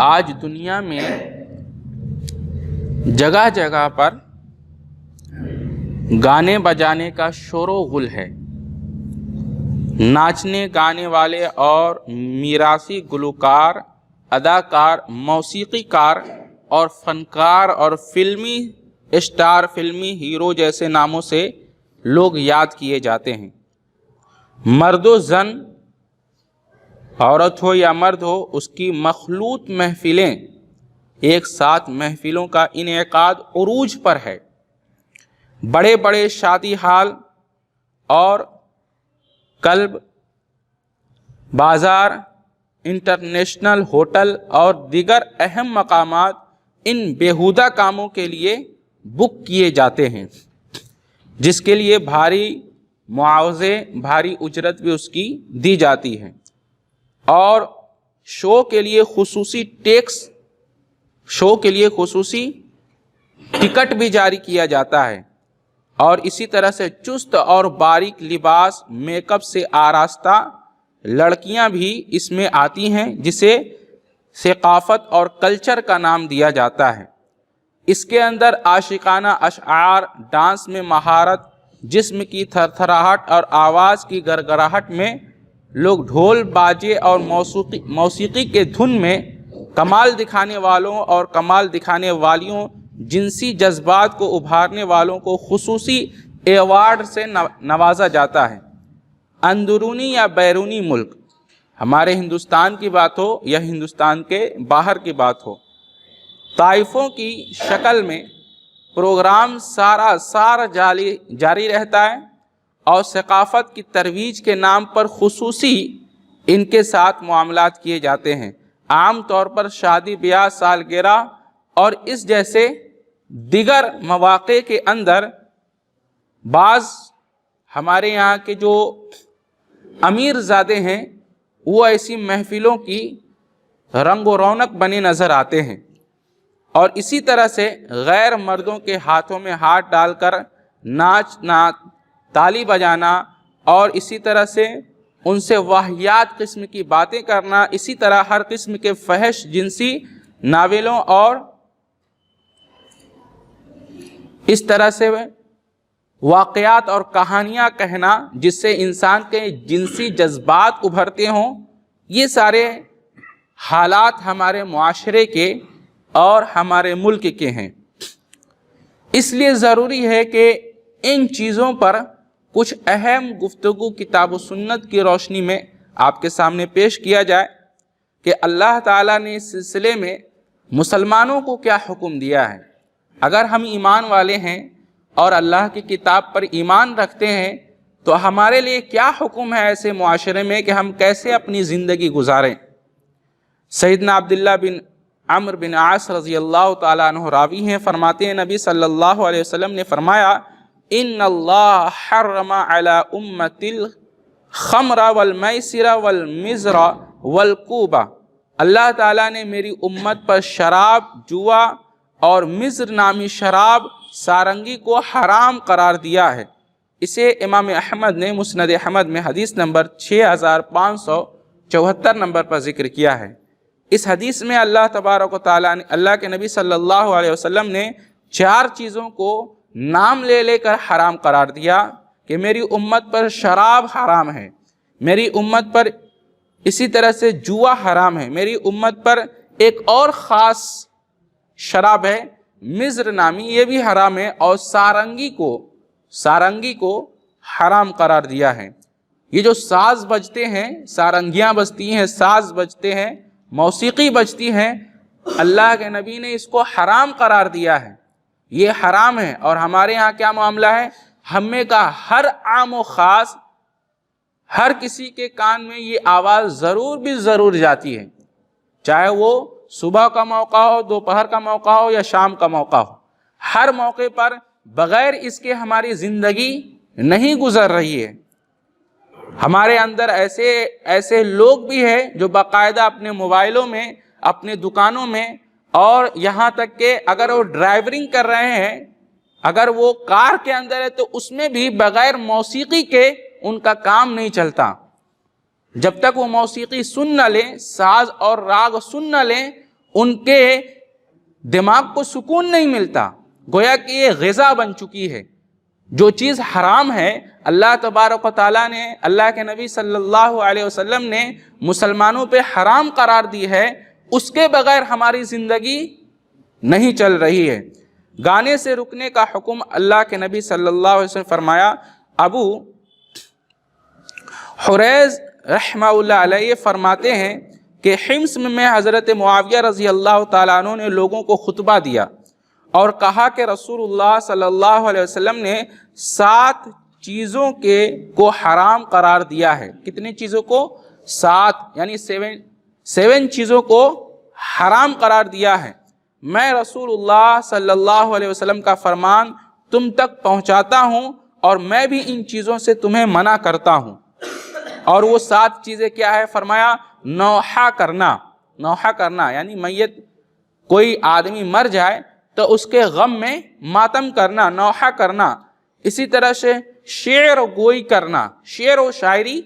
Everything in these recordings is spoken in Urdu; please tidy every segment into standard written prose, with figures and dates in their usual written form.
آج دنیا میں جگہ جگہ پر گانے بجانے کا شور و غل ہے۔ ناچنے گانے والے اور میراثی گلوکار، اداکار، موسیقی کار اور فنکار اور فلمی اسٹار، فلمی ہیرو جیسے ناموں سے لوگ یاد کیے جاتے ہیں۔ مرد و زن، عورت ہو یا مرد ہو، اس کی مخلوط محفلیں، ایک ساتھ محفلوں کا انعقاد عروج پر ہے۔ بڑے بڑے شادی ہال اور کلب، بازار، انٹرنیشنل ہوٹل اور دیگر اہم مقامات ان بیہودہ کاموں کے لیے بک کیے جاتے ہیں، جس کے لیے بھاری معاوضے، بھاری اجرت بھی اس کی دی جاتی ہے، اور شو کے لیے خصوصی ٹکٹ بھی جاری کیا جاتا ہے، اور اسی طرح سے چست اور باریک لباس، میک اپ سے آراستہ لڑکیاں بھی اس میں آتی ہیں، جسے ثقافت اور کلچر کا نام دیا جاتا ہے۔ اس کے اندر عاشقانہ اشعار، ڈانس میں مہارت، جسم کی تھرتھراہٹ اور آواز کی گرگراہٹ میں لوگ ڈھول باجے اور موسیقی کے دھن میں کمال دکھانے والوں اور کمال دکھانے والیوں، جنسی جذبات کو ابھارنے والوں کو خصوصی ایوارڈ سے نوازا جاتا ہے۔ اندرونی یا بیرونی ملک، ہمارے ہندوستان کی بات ہو یا ہندوستان کے باہر کی بات ہو، طائفوں کی شکل میں پروگرام سارا جاری رہتا ہے، اور ثقافت کی ترویج کے نام پر خصوصی ان کے ساتھ معاملات کیے جاتے ہیں۔ عام طور پر شادی بیاہ، سالگرہ اور اس جیسے دیگر مواقع کے اندر بعض ہمارے یہاں کے جو امیر زادے ہیں وہ ایسی محفلوں کی رنگ و رونق بنے نظر آتے ہیں، اور اسی طرح سے غیر مردوں کے ہاتھوں میں ہاتھ ڈال کر ناچنا، تالی بجانا، اور اسی طرح سے ان سے واہیات قسم کی باتیں کرنا، اسی طرح ہر قسم کے فحش جنسی ناولوں اور اس طرح سے واقعات اور کہانیاں کہنا جس سے انسان کے جنسی جذبات ابھرتے ہوں، یہ سارے حالات ہمارے معاشرے کے اور ہمارے ملک کے ہیں۔ اس لیے ضروری ہے کہ ان چیزوں پر کچھ اہم گفتگو کتاب و سنت کی روشنی میں آپ کے سامنے پیش کیا جائے کہ اللہ تعالیٰ نے اس سلسلے میں مسلمانوں کو کیا حکم دیا ہے۔ اگر ہم ایمان والے ہیں اور اللہ کی کتاب پر ایمان رکھتے ہیں تو ہمارے لیے کیا حکم ہے ایسے معاشرے میں کہ ہم کیسے اپنی زندگی گزاریں۔ سیدنا عبداللہ بن عمرو بن عاص رضی اللہ تعالیٰ عنہ راوی ہیں، فرماتے ہیں نبی صلی اللہ علیہ وسلم نے فرمایا، ان اللہ حرم علی امت الخمر والمیسر والمزر والکوبہ، اللہ تعالیٰ نے میری امت پر شراب، جوا اور مزر نامی شراب، سارنگی کو حرام قرار دیا ہے۔ اسے امام احمد نے مسند احمد میں حدیث نمبر 6574 نمبر پر ذکر کیا ہے۔ اس حدیث میں اللہ تبارک و تعالیٰ نے، اللہ کے نبی صلی اللہ علیہ وسلم نے 4 چیزوں کو نام لے کر حرام قرار دیا کہ میری امت پر شراب حرام ہے، میری امت پر اسی طرح سے جوا حرام ہے، میری امت پر ایک اور خاص شراب ہے مزر نامی، یہ بھی حرام ہے، اور سارنگی کو حرام قرار دیا ہے۔ یہ جو ساز بجتے ہیں، سارنگیاں بجتی ہیں، ساز بجتے ہیں، موسیقی بجتی ہیں، اللہ کے نبی نے اس کو حرام قرار دیا ہے، یہ حرام ہے۔ اور ہمارے ہاں کیا معاملہ ہے، ہمیں کا ہر عام و خاص، ہر کسی کے کان میں یہ آواز ضرور جاتی ہے، چاہے وہ صبح کا موقع ہو، دوپہر کا موقع ہو یا شام کا موقع ہو، ہر موقع پر بغیر اس کے ہماری زندگی نہیں گزر رہی ہے۔ ہمارے اندر ایسے لوگ بھی ہیں جو باقاعدہ اپنے موبائلوں میں، اپنے دکانوں میں، اور یہاں تک کہ اگر وہ ڈرائیورنگ کر رہے ہیں، اگر وہ کار کے اندر ہے تو اس میں بھی بغیر موسیقی کے ان کا کام نہیں چلتا۔ جب تک وہ موسیقی سن نہ لیں، ساز اور راگ سن نہ لیں، ان کے دماغ کو سکون نہیں ملتا، گویا کہ یہ غذا بن چکی ہے۔ جو چیز حرام ہے اللہ تبارک و تعالیٰ نے، اللہ کے نبی صلی اللہ علیہ وسلم نے مسلمانوں پہ حرام قرار دی ہے، اس کے بغیر ہماری زندگی نہیں چل رہی ہے۔ گانے سے رکنے کا حکم اللہ کے نبی صلی اللہ علیہ وسلم فرمایا۔ ابو حریز رحمہ اللہ علیہ فرماتے ہیں کہ حمص میں حضرت معاویہ رضی اللہ تعالیٰ عنہ نے لوگوں کو خطبہ دیا اور کہا کہ رسول اللہ صلی اللہ علیہ وسلم نے 7 چیزوں کو حرام قرار دیا ہے۔ کتنی چیزوں کو؟ 7، یعنی 7 چیزوں کو حرام قرار دیا ہے۔ میں رسول اللہ صلی اللہ علیہ وسلم کا فرمان تم تک پہنچاتا ہوں اور میں بھی ان چیزوں سے تمہیں منع کرتا ہوں۔ اور وہ 7 چیزیں کیا ہے؟ فرمایا نوحہ کرنا۔ نوحہ کرنا یعنی میت، کوئی آدمی مر جائے تو اس کے غم میں ماتم کرنا، نوحہ کرنا۔ اسی طرح سے شعر گوئی کرنا، شعر و شاعری،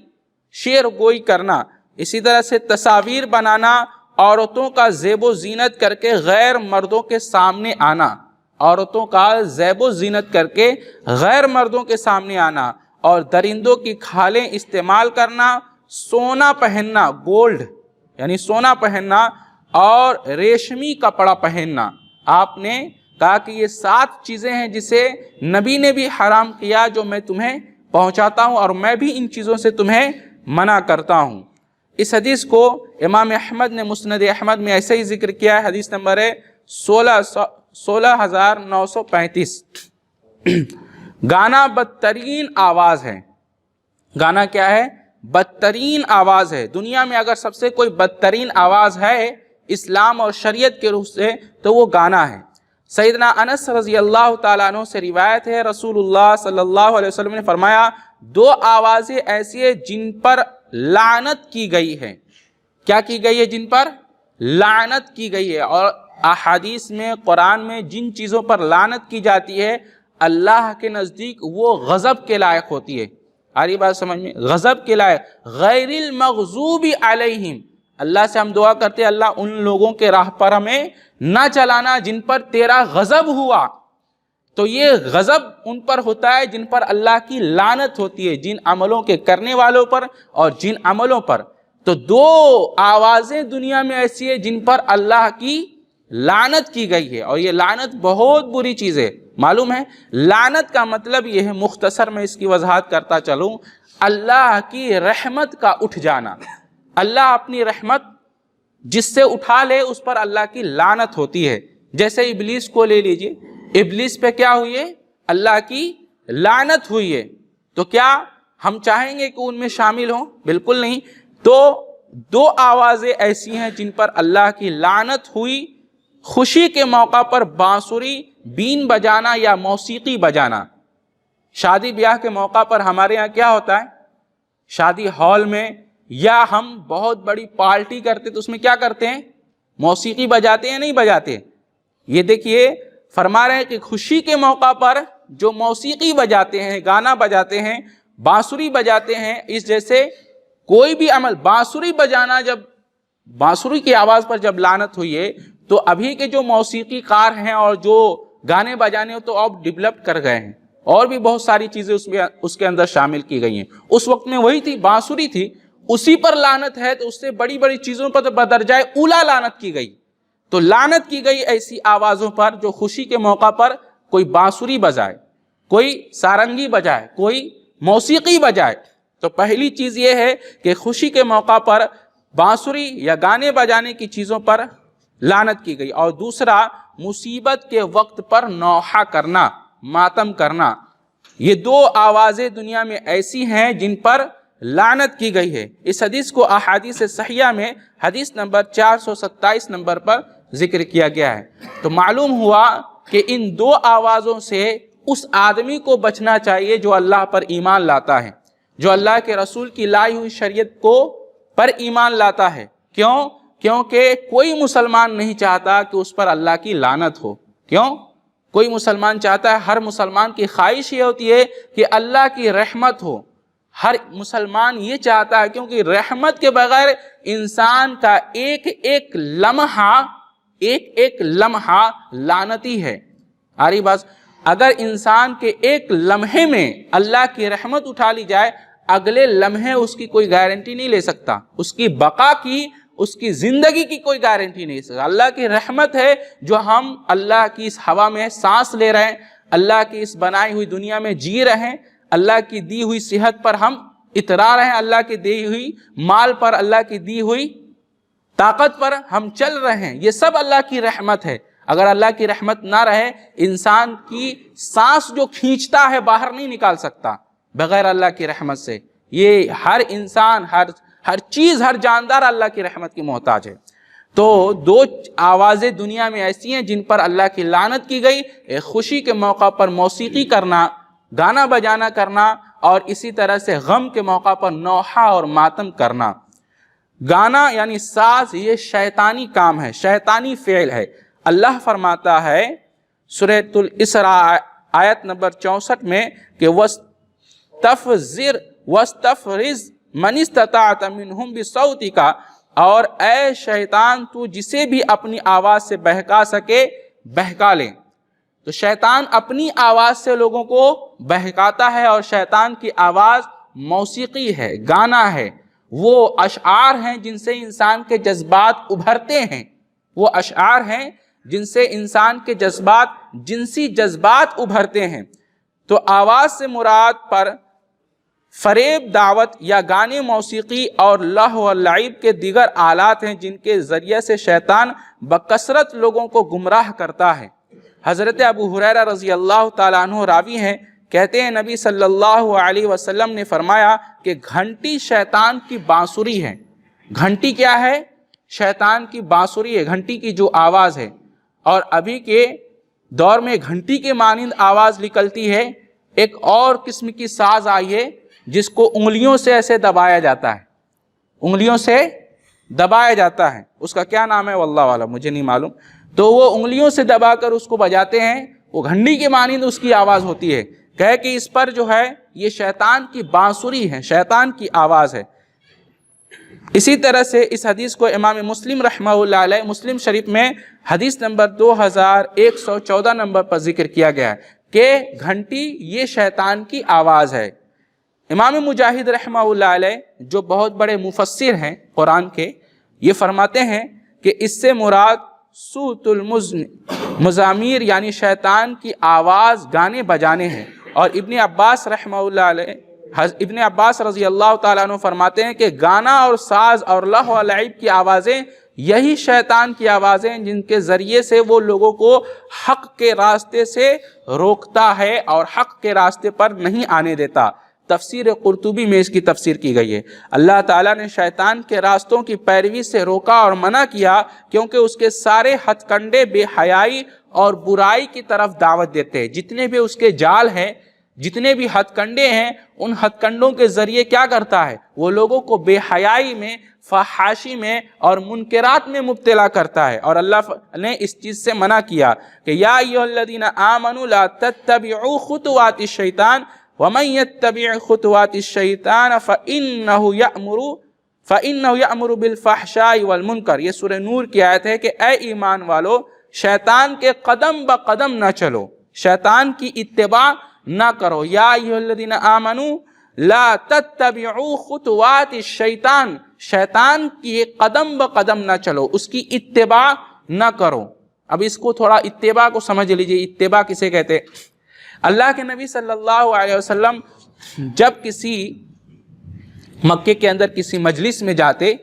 شعر گوئی کرنا۔ اسی طرح سے تصاویر بنانا، عورتوں کا زیب و زینت کر کے غیر مردوں کے سامنے آنا، عورتوں کا زیب و زینت کر کے غیر مردوں کے سامنے آنا، اور درندوں کی کھالیں استعمال کرنا، سونا پہننا، گولڈ یعنی سونا پہننا، اور ریشمی کپڑا پہننا۔ آپ نے کہا کہ یہ 7 چیزیں ہیں جسے نبی نے بھی حرام کیا، جو میں تمہیں پہنچاتا ہوں اور میں بھی ان چیزوں سے تمہیں منع کرتا ہوں۔ اس حدیث کو امام احمد نے مسند احمد میں ایسے ہی ذکر کیا ہے، حدیث نمبر ہے 16935۔ گانا بدترین آواز ہے۔ گانا کیا ہے؟ بدترین آواز ہے۔ دنیا میں اگر سب سے کوئی بدترین آواز ہے اسلام اور شریعت کے روح سے تو وہ گانا ہے۔ سیدنا انس رضی اللہ تعالیٰ عنہ سے روایت ہے، رسول اللہ صلی اللہ علیہ وسلم نے فرمایا 2 آوازیں ایسی ہیں جن پر لعنت کی گئی ہے۔ کیا کی گئی ہے؟ جن پر لعنت کی گئی ہے۔ اور احادیث میں، قرآن میں جن چیزوں پر لعنت کی جاتی ہے اللہ کے نزدیک وہ غضب کے لائق ہوتی ہے۔ آ رہی بات سمجھ میں؟ غضب کے لائق، غیر المغضوب علیہم۔ اللہ سے ہم دعا کرتے ہیں اللہ ان لوگوں کے راہ پر ہمیں نہ چلانا جن پر تیرا غضب ہوا۔ تو یہ غضب ان پر ہوتا ہے جن پر اللہ کی لعنت ہوتی ہے، جن عملوں کے کرنے والوں پر اور جن عملوں پر۔ تو 2 آوازیں دنیا میں ایسی ہیں جن پر اللہ کی لعنت کی گئی ہے، اور یہ لعنت بہت بری چیز ہے۔ معلوم ہے لعنت کا مطلب یہ ہے، مختصر میں اس کی وضاحت کرتا چلوں، اللہ کی رحمت کا اٹھ جانا۔ اللہ اپنی رحمت جس سے اٹھا لے اس پر اللہ کی لعنت ہوتی ہے۔ جیسے ابلیس کو لے لیجئے، ابلیس پہ کیا ہوئی ہے؟ اللہ کی لعنت ہوئی ہے۔ تو کیا ہم چاہیں گے کہ ان میں شامل ہوں؟ بالکل نہیں۔ تو 2 آوازیں ایسی ہیں جن پر اللہ کی لعنت ہوئی۔ خوشی کے موقع پر بانسری، بین بجانا یا موسیقی بجانا۔ شادی بیاہ کے موقع پر ہمارے یہاں کیا ہوتا ہے؟ شادی ہال میں یا ہم بہت بڑی پارٹی کرتے تو اس میں کیا کرتے ہیں؟ موسیقی بجاتے ہیں، نہیں بجاتے؟ یہ دیکھیے فرما رہے ہیں کہ خوشی کے موقع پر جو موسیقی بجاتے ہیں، گانا بجاتے ہیں، بانسری بجاتے ہیں، اس جیسے کوئی بھی عمل، بانسری بجانا، جب بانسری کی آواز پر جب لعنت ہوئی ہے تو ابھی کے جو موسیقی کار ہیں اور جو گانے بجانے تو اب ڈیولپ کر گئے ہیں، اور بھی بہت ساری چیزیں اس کے اندر شامل کی گئی ہیں۔ اس وقت میں وہی تھی، بانسری تھی، اسی پر لعنت ہے تو اس سے بڑی بڑی چیزوں پر بدرجائے اولا لعنت کی گئی۔ تو لعنت کی گئی ایسی آوازوں پر جو خوشی کے موقع پر کوئی بانسری بجائے، کوئی سارنگی بجائے، کوئی موسیقی بجائے۔ تو پہلی چیز یہ ہے کہ خوشی کے موقع پر بانسری یا گانے بجانے کی چیزوں پر لعنت کی گئی۔ اور دوسرا، مصیبت کے وقت پر نوحہ کرنا، ماتم کرنا۔ یہ 2 آوازیں دنیا میں ایسی ہیں جن پر لعنت کی گئی ہے۔ اس حدیث کو احادیث صحیحہ میں حدیث نمبر 427 نمبر پر ذکر کیا گیا ہے۔ تو معلوم ہوا کہ ان 2 آوازوں سے اس آدمی کو بچنا چاہیے جو اللہ پر ایمان لاتا ہے، جو اللہ کے رسول کی لائی ہوئی شریعت کو پر ایمان لاتا ہے۔ کیوں؟ کیونکہ کوئی مسلمان نہیں چاہتا کہ اس پر اللہ کی لعنت ہو۔ کیوں؟ کوئی مسلمان چاہتا ہے، ہر مسلمان کی خواہش یہ ہوتی ہے کہ اللہ کی رحمت ہو۔ ہر مسلمان یہ چاہتا ہے، کیونکہ رحمت کے بغیر انسان کا ایک ایک لمحہ ایک ایک لمحہ لعنتی ہے. آ رہی بات؟ اگر انسان کے ایک لمحے میں اللہ کی رحمت اٹھا لی جائے، اگلے لمحے اس کی کوئی گارنٹی نہیں لے سکتا، اس کی بقا کی، اس کی زندگی کی کوئی گارنٹی نہیں لے سکتا. اللہ کی رحمت ہے جو ہم اللہ کی اس ہوا میں سانس لے رہے ہیں، اللہ کی اس بنائی ہوئی دنیا میں جی رہے ہیں، اللہ کی دی ہوئی صحت پر ہم اترا رہے ہیں، اللہ کی دی ہوئی مال پر، اللہ کی دی ہوئی طاقت پر ہم چل رہے ہیں. یہ سب اللہ کی رحمت ہے. اگر اللہ کی رحمت نہ رہے، انسان کی سانس جو کھینچتا ہے باہر نہیں نکال سکتا بغیر اللہ کی رحمت سے. یہ ہر انسان، ہر چیز، ہر جاندار اللہ کی رحمت کی محتاج ہے. تو دو آوازیں دنیا میں ایسی ہیں جن پر اللہ کی لعنت کی گئی. ایک خوشی کے موقع پر موسیقی کرنا، گانا بجانا کرنا، اور اسی طرح سے غم کے موقع پر نوحہ اور ماتم کرنا. گانا یعنی ساز، یہ شیطانی کام ہے، شیطانی فعل ہے. اللہ فرماتا ہے سورۃ الاسراء آیت نمبر 64 میں کہ وَاسْتَفْزِرْ وَاسْتَفْرِزْ مَنِ اسْتَطَعْتَ مِنْهُمْ بِصَوْتِكَ، اور اے شیطان تو جسے بھی اپنی آواز سے بہکا سکے بہکا لے. تو شیطان اپنی آواز سے لوگوں کو بہکاتا ہے، اور شیطان کی آواز موسیقی ہے، گانا ہے، وہ اشعار ہیں جن سے انسان کے جذبات ابھرتے ہیں. وہ اشعار ہیں جن سے انسان کے جذبات، جنسی جذبات ابھرتے ہیں. تو آواز سے مراد پر فریب، دعوت یا گانے، موسیقی اور لہو و لعب کے دیگر آلات ہیں جن کے ذریعے سے شیطان بکثرت لوگوں کو گمراہ کرتا ہے. حضرت ابو ہریرہ رضی اللہ تعالیٰ عنہ راوی ہیں، کہتے ہیں نبی صلی اللہ علیہ وسلم نے فرمایا کہ گھنٹی شیطان کی بانسری ہے. گھنٹی کیا ہے؟ شیطان کی بانسری ہے، گھنٹی کی جو آواز ہے. اور ابھی کے دور میں گھنٹی کے مانند آواز نکلتی ہے. ایک اور قسم کی ساز آئی ہے جس کو انگلیوں سے ایسے دبایا جاتا ہے، انگلیوں سے دبایا جاتا ہے. اس کا کیا نام ہے واللہ اعلم، مجھے نہیں معلوم. تو وہ انگلیوں سے دبا کر اس کو بجاتے ہیں، وہ گھنٹی کے مانند اس کی آواز ہوتی ہے. کہے کہ اس پر جو ہے یہ شیطان کی بانسری ہے، شیطان کی آواز ہے. اسی طرح سے اس حدیث کو امام مسلم رحمہ اللہ علیہ مسلم شریف میں حدیث نمبر 2114 نمبر پر ذکر کیا گیا ہے کہ گھنٹی یہ شیطان کی آواز ہے. امام مجاہد رحمہ اللہ علیہ جو بہت بڑے مفسر ہیں قرآن کے، یہ فرماتے ہیں کہ اس سے مراد صوت المزامیر یعنی شیطان کی آواز گانے بجانے ہیں. اور ابن عباس رحمہ اللہ علیہ، ابن عباس رضی اللہ تعالیٰ عنہ فرماتے ہیں کہ گانا اور ساز اور لہو و لعب کی آوازیں یہی شیطان کی آوازیں جن کے ذریعے سے وہ لوگوں کو حق کے راستے سے روکتا ہے اور حق کے راستے پر نہیں آنے دیتا. تفسیر قرطبی میں اس کی تفسیر کی گئی ہے. اللہ تعالیٰ نے شیطان کے راستوں کی پیروی سے روکا اور منع کیا کیونکہ اس کے سارے ہتھ کنڈے بے حیائی اور برائی کی طرف دعوت دیتے ہیں. جتنے بھی اس کے جال ہیں، جتنے بھی ہتھ کنڈے ہیں، ان ہتھ کنڈوں کے ذریعے کیا کرتا ہے؟ وہ لوگوں کو بے حیائی میں، فحاشی میں اور منکرات میں مبتلا کرتا ہے. اور اللہ نے اس چیز سے منع کیا کہ یا ایھا الذین آمنوا لا تتبعوا خطوات الشیطان ومن يتبع خطوات الشیطان فإنه يأمر بالفحشاء والمنکر. یہ سورہ نور کی آیت ہے کہ اے ایمان والو، شیطان کے قدم بقدم نہ چلو، شیطان کی اتباع نہ کرو. یا ایھا الذین آمنوا لا تتبعوا خطوات الشیطان، شیطان کی قدم بقدم نہ چلو، اس کی اتباع نہ کرو. اب اس کو تھوڑا اتباع کو سمجھ لیجئے. اتباع کسے کہتے؟ اللہ کے نبی صلی اللہ علیہ وسلم جب کسی مکے کے اندر کسی مجلس میں جاتے،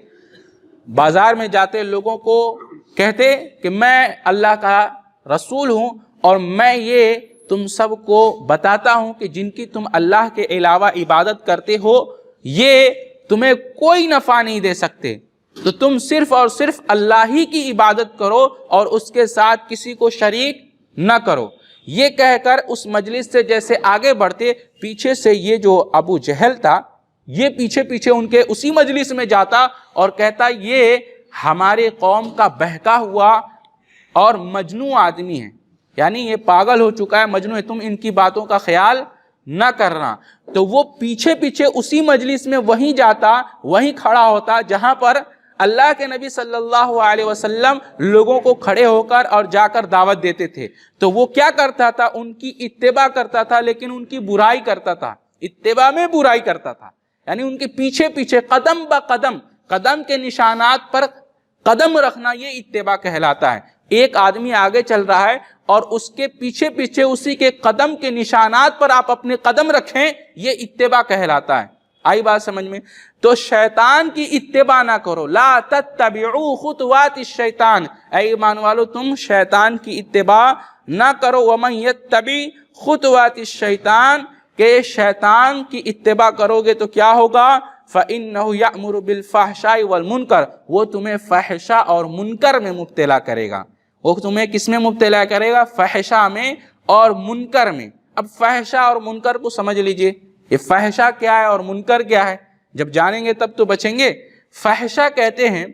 بازار میں جاتے، لوگوں کو کہتے کہ میں اللہ کا رسول ہوں اور میں یہ تم سب کو بتاتا ہوں کہ جن کی تم اللہ کے علاوہ عبادت کرتے ہو یہ تمہیں کوئی نفع نہیں دے سکتے، تو تم صرف اور صرف اللہ ہی کی عبادت کرو اور اس کے ساتھ کسی کو شریک نہ کرو. یہ کہہ کر اس مجلس سے جیسے آگے بڑھتے، پیچھے سے یہ جو ابو جہل تھا یہ پیچھے پیچھے ان کے اسی مجلس میں جاتا اور کہتا یہ ہمارے قوم کا بہکا ہوا اور مجنون آدمی ہے، یعنی یہ پاگل ہو چکا ہے، مجنون ہے، تم ان کی باتوں کا خیال نہ کرنا. تو وہ پیچھے پیچھے اسی مجلس میں وہیں جاتا، وہیں کھڑا ہوتا جہاں پر اللہ کے نبی صلی اللہ علیہ وسلم لوگوں کو کھڑے ہو کر اور جا کر دعوت دیتے تھے تو وہ کیا کرتا تھا؟ ان کی اتباع کرتا تھا، لیکن ان کی برائی کرتا تھا، اتباع میں برائی کرتا تھا، یعنی ان کے پیچھے پیچھے قدم با قدم، قدم کے نشانات پر قدم رکھنا، یہ اتباع کہلاتا ہے۔ ایک آدمی آگے چل رہا ہے اور اس کے پیچھے پیچھے اسی کے قدم کے نشانات پر آپ اپنے قدم رکھیں، یہ اتباع کہلاتا ہے۔ آئی بات سمجھ میں؟ تو شیطان کی اتباع نہ کرو، لا تتبعوا خطوات الشیطان، اے ایمان والو تم شیطان کی اتباع نہ کرو۔ ومن یتبع خطوات الشیطان، کہ شیطان کی اتباع کرو گے تو کیا ہوگا؟ فإنہ یأمر بالفحشاء والمنکر، وہ تمہیں فحشا اور منکر میں مبتلا کرے گا۔ وہ تمہیں کس میں مبتلا کرے گا؟ فحشا میں اور منکر میں۔ اب فحشا اور منکر کو سمجھ لیجئے، یہ فحشا کیا ہے اور منکر کیا ہے؟ جب جانیں گے تب تو بچیں گے۔ فحشا کہتے ہیں،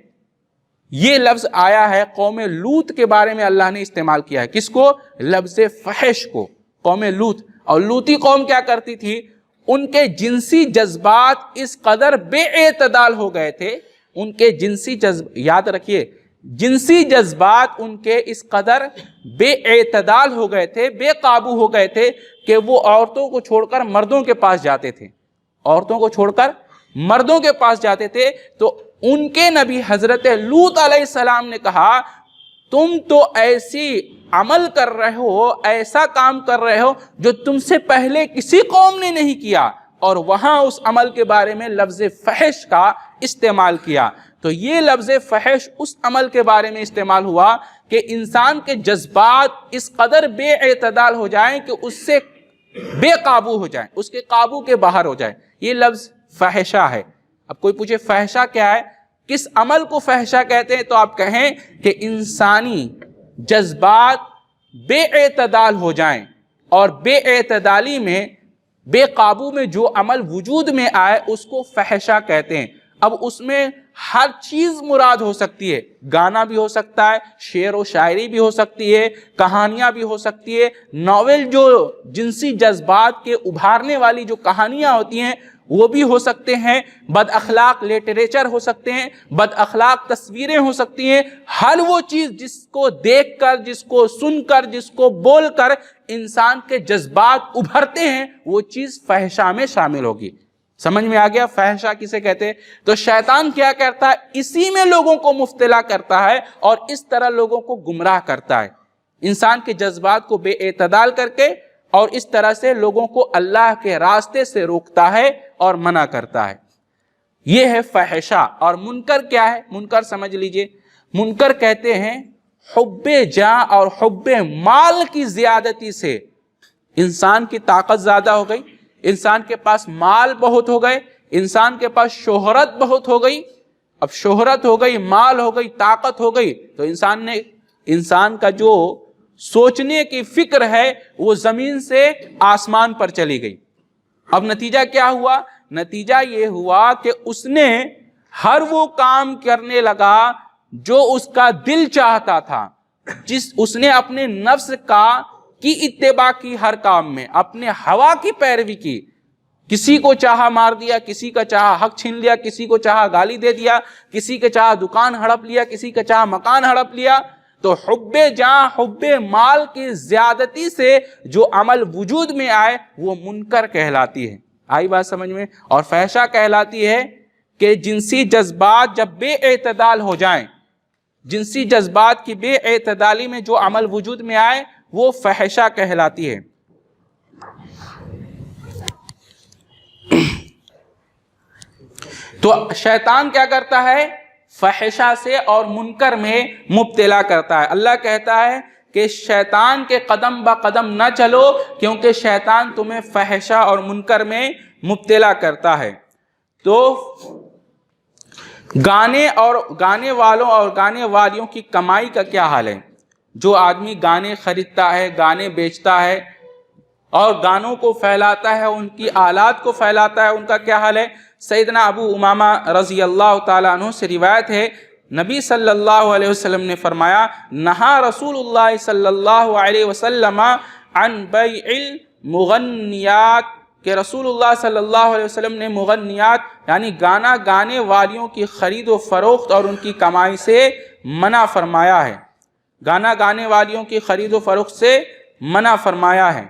یہ لفظ آیا ہے قوم لوط کے بارے میں، اللہ نے استعمال کیا ہے۔ کس کو؟ لفظ فحش کو، قوم لوط۔ اور لوطی قوم کیا کرتی تھی؟ ان کے جنسی جذبات اس قدر بے اعتدال ہو گئے تھے، ان کے جنسی یاد رکھیے، جنسی جذبات ان کے اس قدر بے اعتدال ہو گئے تھے، بے قابو ہو گئے تھے کہ وہ عورتوں کو چھوڑ کر مردوں کے پاس جاتے تھے، عورتوں کو چھوڑ کر مردوں کے پاس جاتے تھے۔ تو ان کے نبی حضرت لوط علیہ السلام نے کہا تم تو ایسی عمل کر رہے ہو، ایسا کام کر رہے ہو جو تم سے پہلے کسی قوم نے نہیں کیا، اور وہاں اس عمل کے بارے میں لفظ فحش کا استعمال کیا۔ تو یہ لفظ فحش اس عمل کے بارے میں استعمال ہوا کہ انسان کے جذبات اس قدر بے اعتدال ہو جائیں کہ اس سے بے قابو ہو جائیں، اس کے قابو کے باہر ہو جائیں، یہ لفظ فحشا ہے۔ اب کوئی پوچھے فحشا کیا ہے، کس عمل کو فحشا کہتے ہیں؟ تو آپ کہیں کہ انسانی جذبات بے اعتدال ہو جائیں، اور بے اعتدالی میں، بے قابو میں جو عمل وجود میں آئے اس کو فحشا کہتے ہیں۔ اب اس میں ہر چیز مراد ہو سکتی ہے، گانا بھی ہو سکتا ہے، شعر و شاعری بھی ہو سکتی ہے، کہانیاں بھی ہو سکتی ہے، ناول جو جنسی جذبات کے ابھارنے والی جو کہانیاں ہوتی ہیں وہ بھی ہو سکتے ہیں، بد اخلاق لٹریچر ہو سکتے ہیں، بد اخلاق تصویریں ہو سکتی ہیں۔ ہر وہ چیز جس کو دیکھ کر، جس کو سن کر، جس کو بول کر انسان کے جذبات ابھرتے ہیں، وہ چیز فحشا میں شامل ہوگی۔ سمجھ میں آ گیا فحشا کسے کہتے ہیں؟ تو شیطان کیا کرتا ہے؟ اسی میں لوگوں کو مبتلا کرتا ہے اور اس طرح لوگوں کو گمراہ کرتا ہے، انسان کے جذبات کو بے اعتدال کر کے، اور اس طرح سے لوگوں کو اللہ کے راستے سے روکتا ہے اور منع کرتا ہے۔ یہ ہے فحشا۔ اور منکر کیا ہے؟ منکر سمجھ لیجئے، منکر کہتے ہیں حب جاں اور حب مال کی زیادتی سے انسان کی طاقت زیادہ ہو گئی، انسان کے پاس مال بہت ہو گئے، انسان کے پاس شہرت بہت ہو گئی۔ اب شہرت ہو گئی، مال ہو گئی، طاقت ہو گئی، تو انسان کا جو سوچنے کی فکر ہے وہ زمین سے آسمان پر چلی گئی۔ اب نتیجہ کیا ہوا؟ نتیجہ یہ ہوا کہ اس نے ہر وہ کام کرنے لگا جو اس کا دل چاہتا تھا، اس نے اپنے نفس کی اتباع کی، ہر کام میں اپنے ہوا کی پیروی کی، کسی کو چاہا مار دیا، کسی کا چاہا حق چھین لیا، کسی کو چاہا گالی دے دیا، کسی کا چاہا دکان ہڑپ لیا، کسی کا چاہا مکان ہڑپ لیا۔ تو حب جاں، حب مال کی زیادتی سے جو عمل وجود میں آئے وہ منکر کہلاتی ہے۔ آئی بات سمجھ میں؟ اور فحشا کہلاتی ہے کہ جنسی جذبات جب بے اعتدال ہو جائیں، جنسی جذبات کی بے اعتدالی میں جو عمل وجود میں آئے وہ فحشا کہلاتی ہے۔ تو شیطان کیا کرتا ہے؟ فحشا سے اور منکر میں مبتلا کرتا ہے۔ اللہ کہتا ہے کہ شیطان کے قدم با قدم نہ چلو، کیونکہ شیطان تمہیں فحشا اور منکر میں مبتلا کرتا ہے۔ تو گانے والوں اور گانے والیوں کی کمائی کا کیا حال ہے؟ جو آدمی گانے خریدتا ہے، گانے بیچتا ہے اور گانوں کو پھیلاتا ہے، ان کی آلات کو پھیلاتا ہے، ان کا کیا حال ہے؟ سیدنا ابو امامہ رضی اللہ تعالیٰ عنہ سے روایت ہے، نبی صلی اللہ علیہ وسلم نے فرمایا، نہا رسول اللہ صلی اللہ علیہ وسلم عن بیع المغنیات کہ رسول اللہ صلی اللہ علیہ وسلم نے مغنیات یعنی گانا گانے والیوں کی خرید و فروخت اور ان کی کمائی سے منع فرمایا ہے. گانا گانے والیوں کی خرید و فروخت سے منع فرمایا ہے.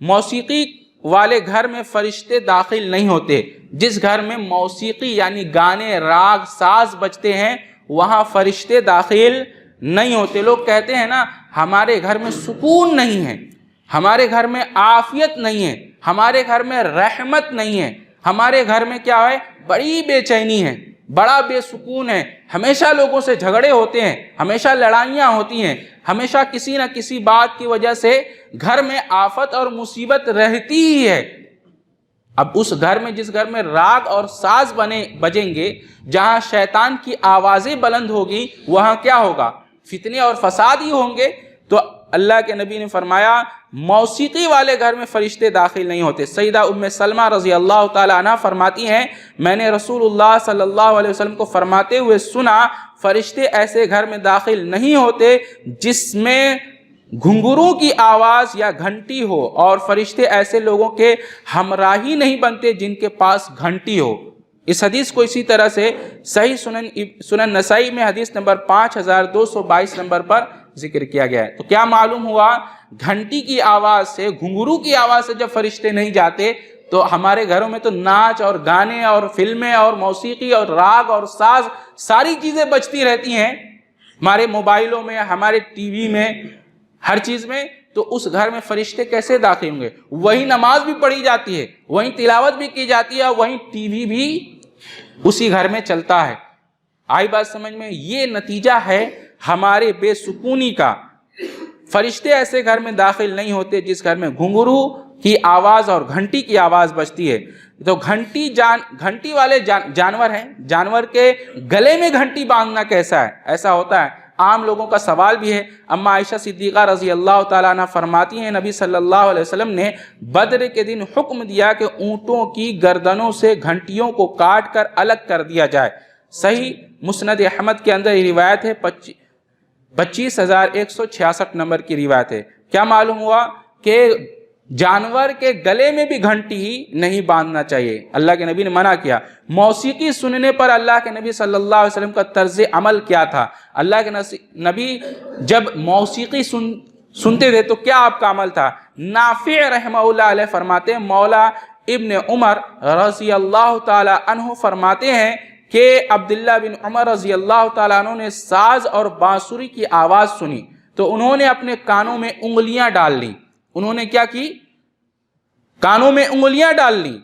موسیقی والے گھر میں فرشتے داخل نہیں ہوتے. جس گھر میں موسیقی یعنی گانے راگ ساز بجتے ہیں وہاں فرشتے داخل نہیں ہوتے. لوگ کہتے ہیں نا ہمارے گھر میں سکون نہیں ہے, ہمارے گھر میں عافیت نہیں ہے, ہمارے گھر میں رحمت نہیں ہے, ہمارے گھر میں کیا ہے بڑی بے چینی ہے, بڑا بے سکون ہے, ہمیشہ لوگوں سے جھگڑے ہوتے ہیں, ہمیشہ لڑائیاں ہوتی ہیں, ہمیشہ کسی نہ کسی بات کی وجہ سے گھر میں آفت اور مصیبت رہتی ہی ہے. اب اس گھر میں جس گھر میں راگ اور ساز بجیں گے, جہاں شیطان کی آوازیں بلند ہوگی, وہاں کیا ہوگا فتنے اور فساد ہی ہوں گے. تو اللہ کے نبی نے فرمایا موسیقی والے گھر میں فرشتے داخل نہیں ہوتے. سیدہ ام سلمہ رضی اللہ تعالی عنہ فرماتی ہیں میں نے رسول اللہ صلی اللہ علیہ وسلم کو فرماتے ہوئے سنا فرشتے ایسے گھر میں داخل نہیں ہوتے جس میں گھنگروں کی آواز یا گھنٹی ہو, اور فرشتے ایسے لوگوں کے ہمراہی نہیں بنتے جن کے پاس گھنٹی ہو. اس حدیث کو اسی طرح سے صحیح سنن نسائی میں حدیث نمبر 5222 نمبر پر ذکر کیا گیا ہے. تو کیا معلوم ہوا گھنٹی کی آواز سے, گھنگرو کی آواز سے جب فرشتے نہیں جاتے تو ہمارے گھروں میں تو ناچ اور گانے اور فلمیں اور موسیقی اور راگ اور ساز ساری چیزیں بجتی رہتی ہیں ہمارے موبائلوں میں, ہمارے ٹی وی میں, ہر چیز میں. تو اس گھر میں فرشتے کیسے داخل ہوں گے؟ وہیں نماز بھی پڑھی جاتی ہے, وہیں تلاوت بھی کی جاتی ہے, وہیں ٹی وی بھی اسی گھر میں چلتا ہے. آئی بات سمجھ میں؟ یہ نتیجہ ہے ہمارے بے سکونی کا. فرشتے ایسے گھر میں داخل نہیں ہوتے جس گھر میں گھنگرو کی آواز اور گھنٹی کی آواز بجتی ہے. تو گھنٹی والے جانور ہیں, جانور کے گلے میں گھنٹی باندھنا کیسا ہے؟ ایسا ہوتا ہے. عام لوگوں کا سوال بھی ہے. اما عائشہ صدیقہ رضی اللہ تعالیٰ عنہ فرماتی ہیں نبی صلی اللہ علیہ وسلم نے بدر کے دن حکم دیا کہ اونٹوں کی گردنوں سے گھنٹیوں کو کاٹ کر الگ کر دیا جائے. صحیح مسند احمد کے اندر یہ روایت ہے, 25166 نمبر کی روایت ہے. کیا معلوم ہوا کہ جانور کے گلے میں بھی گھنٹی ہی نہیں باندھنا چاہیے. اللہ کے نبی نے منع کیا. موسیقی سننے پر اللہ کے نبی صلی اللہ علیہ وسلم کا طرز عمل کیا تھا؟ اللہ کے نبی جب موسیقی سنتے تھے تو کیا آپ کا عمل تھا؟ نافع رحمہ اللہ علیہ فرماتے ہیں, مولا ابن عمر رضی اللہ تعالی عنہ فرماتے ہیں کہ عبداللہ بن عمر رضی اللہ تعالیٰ عنہ نے ساز اور بانسری کی آواز سنی تو انہوں نے اپنے کانوں میں انگلیاں ڈال لیں. انہوں نے کیا کی؟ کانوں میں انگلیاں ڈال لیں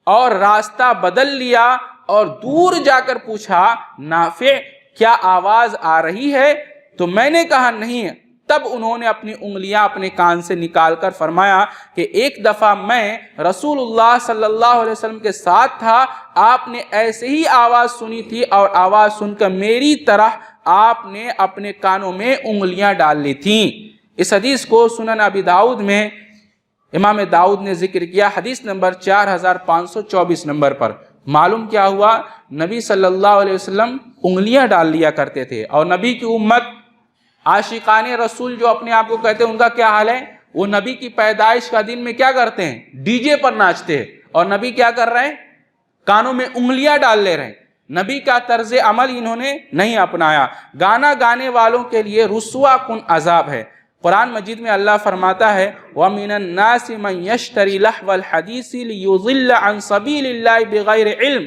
اور راستہ بدل لیا اور دور جا کر پوچھا نافع کیا آواز آ رہی ہے؟ تو میں نے کہا نہیں. تب انہوں نے اپنی انگلیاں اپنے کان سے نکال کر فرمایا کہ ایک دفعہ میں رسول اللہ صلی اللہ علیہ وسلم کے ساتھ تھا, آپ نے ایسے ہی آواز سنی تھی اور آواز سن کر میری طرح آپ نے اپنے کانوں میں انگلیاں ڈال لی تھیں. اس حدیث کو سنن ابی داؤد میں امام داؤد نے ذکر کیا حدیث نمبر 4524 نمبر پر. معلوم کیا ہوا؟ نبی صلی اللہ علیہ وسلم انگلیاں ڈال لیا کرتے تھے. اور نبی کی امت عاشقان رسول جو اپنے آپ کو کہتے ہیں ان کا کیا حال ہے؟ وہ نبی کی پیدائش کا دن میں کیا کرتے ہیں؟ ڈی جے پر ناچتے ہیں. اور نبی کیا کر رہے ہیں؟ کانوں میں انگلیاں ڈال لے رہے ہیں. نبی کا طرز عمل انہوں نے نہیں اپنایا. گانا گانے والوں کے لیے رسوا کن عذاب ہے. قرآن مجید میں اللہ فرماتا ہے وَمِنَ النَّاسِ مَنْ يَشْتَرِي لَهْوَ الْحَدِيثِ لِيُضِلَّ عَنْ سَبِيلِ اللَّهِ بِغَيْرِ علم.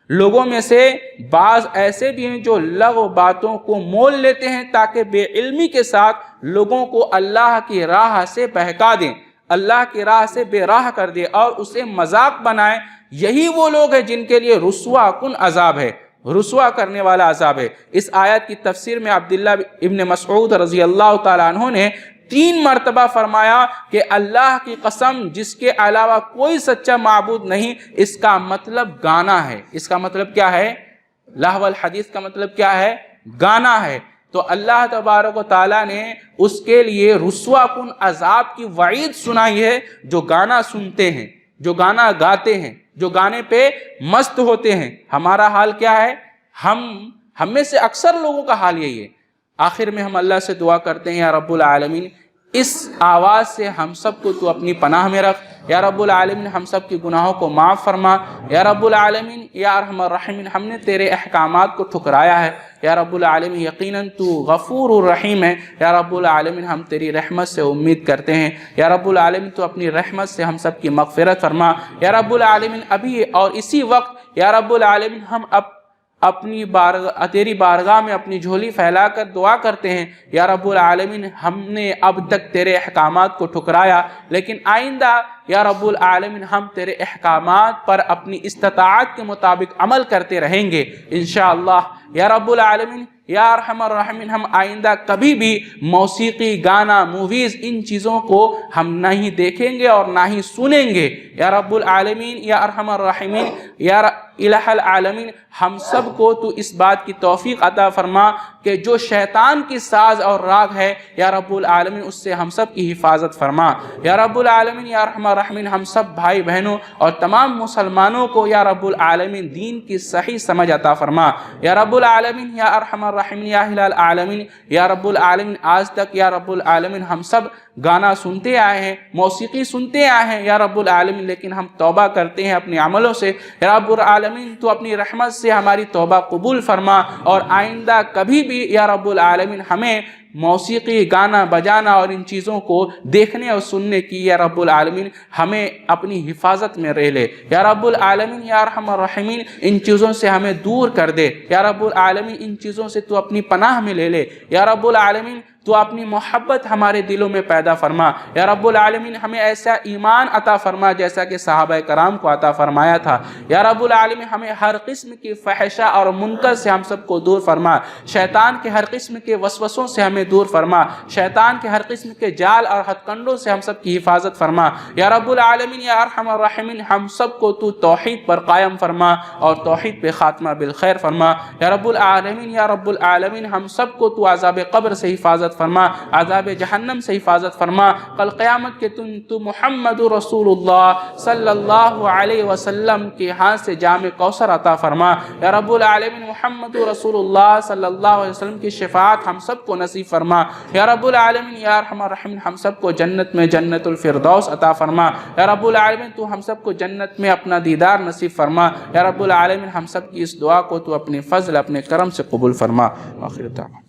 لوگوں میں سے بعض ایسے بھی ہیں جو لغو باتوں کو مول لیتے ہیں تاکہ بے علمی کے ساتھ لوگوں کو اللہ کی راہ سے بہکا دیں, اللہ کی راہ سے بے راہ کر دیں اور اسے مذاق بنائیں. یہی وہ لوگ ہیں جن کے لیے رسوا کن عذاب ہے, رسوا کرنے والا عذاب ہے. اس آیت کی تفسیر میں عبداللہ ابن مسعود رضی اللہ تعالیٰ عنہ نے 3 مرتبہ فرمایا کہ اللہ کی قسم جس کے علاوہ کوئی سچا معبود نہیں, اس کا مطلب گانا ہے. اس کا مطلب کیا ہے؟ لہو الحدیث کا مطلب کیا ہے؟ گانا ہے. تو اللہ تبارک و تعالیٰ نے اس کے لیے رسوا کن عذاب کی وعید سنائی ہے جو گانا سنتے ہیں, جو گانا گاتے ہیں, جو گانے پہ مست ہوتے ہیں. ہمارا حال کیا ہے؟ ہم میں سے اکثر لوگوں کا حال یہی ہے. آخر میں ہم اللہ سے دعا کرتے ہیں یا رب العالمین اس آواز سے ہم سب کو تو اپنی پناہ میں رکھ یا رب العالمین، ہم سب کی گناہوں کو معاف فرما یا رب العالمین یا ارحم الراحمین۔ ہم نے تیرے احکامات کو ٹھکرایا ہے یا رب العالمین، یقیناً تو غفور الرحیم ہے یا رب العالمین، ہم تیری رحمت سے امید کرتے ہیں یا رب العالمین، تو اپنی رحمت سے ہم سب کی مغفرت فرما یا رب العالمین۔ ابھی اور اسی وقت یا رب العالمین ہم اپنی تیری بارگاہ میں اپنی جھولی پھیلا کر دعا کرتے ہیں یا رب العالمین، ہم نے اب تک تیرے احکامات کو ٹھکرایا، لیکن آئندہ یا رب العالمین ہم تیرے احکامات پر اپنی استطاعت کے مطابق عمل کرتے رہیں گے انشاءاللہ یا رب العالمین یا ارحم الراحمین۔ ہم آئندہ کبھی بھی موسیقی، گانا، موویز، ان چیزوں کو ہم نہ ہی دیکھیں گے اور نہ ہی سنیں گے یا رب العالمین یا ارحم الراحمین یا الہ العالمین۔ ہم سب کو تو اس بات کی توفیق عطا فرما کہ جو شیطان کی ساز اور راگ ہے یا رب العالمین، اس سے ہم سب کی حفاظت فرما یا رب العالمین یا ارحم الراحمین۔ ہم سب بھائی بہنوں اور تمام مسلمانوں کو یا رب العالمین دین کی صحیح سمجھ عطا فرما یا رب العالمین یا ارحم الراحمین یا الہ العالمین یا رب العالمین۔ آج تک یا رب العالمین ہم سب گانا سنتے آئے ہیں، موسیقی سنتے آئے ہیں یا رب العالمین، لیکن ہم توبہ کرتے ہیں اپنے عملوں سے یا رب العالمین، تو اپنی رحمت سے ہماری توبہ قبول فرما اور آئندہ کبھی بھی یا رب العالمین ہمیں موسیقی، گانا بجانا اور ان چیزوں کو دیکھنے اور سننے کی یا رب العالمین ہمیں اپنی حفاظت میں رہ لے یا رب العالمین یا ارحم الراحمین۔ ان چیزوں سے ہمیں دور کر دے یا رب العالمین، ان چیزوں سے تو اپنی پناہ میں لے لے یا رب العالمین۔ تو اپنی محبت ہمارے دلوں میں پیدا فرما یا رب العالمین، ہمیں ایسا ایمان عطا فرما جیسا کہ صحابہ کرام کو عطا فرمایا تھا یا رب العالمین۔ ہمیں ہر قسم کی فحشہ اور منکر سے ہم سب کو دور فرما، شیطان کے ہر قسم کے وسوسوں سے ہمیں دور فرما، شیطان کے ہر قسم کے جال اور ہتھ کنڈوں سے ہم سب کی حفاظت فرما یا رب العالمین یا ارحم الراحمین۔ ہم سب کو تو توحید پر قائم فرما اور توحید پہ خاتمہ بالخیر فرما یا رب العالمین یا رب العالمین۔ ہم سب کو تو عذاب قبر سے حفاظت فرما، عذاب جہنم سے حفاظت فرما، کل قیامت کے تو محمد رسول اللہ صلی اللہ علیہ وسلم کے ہاتھ سے جام کوثر عطا فرما یا رب العالمین۔ محمد رسول اللہ صلی اللہ علیہ وسلم کی شفاعت ہم سب کو نصیب فرما یا رب العالمین یا ارحم الراحمین۔ ہم سب کو جنت میں جنت الفردوس عطا فرما یا رب العالمین، تو ہم سب کو جنت میں اپنا دیدار نصیب فرما یا رب العالمین۔ ہم سب کی اس دعا کو تو اپنے فضل، اپنے کرم سے قبول فرما۔ آخر دعوانا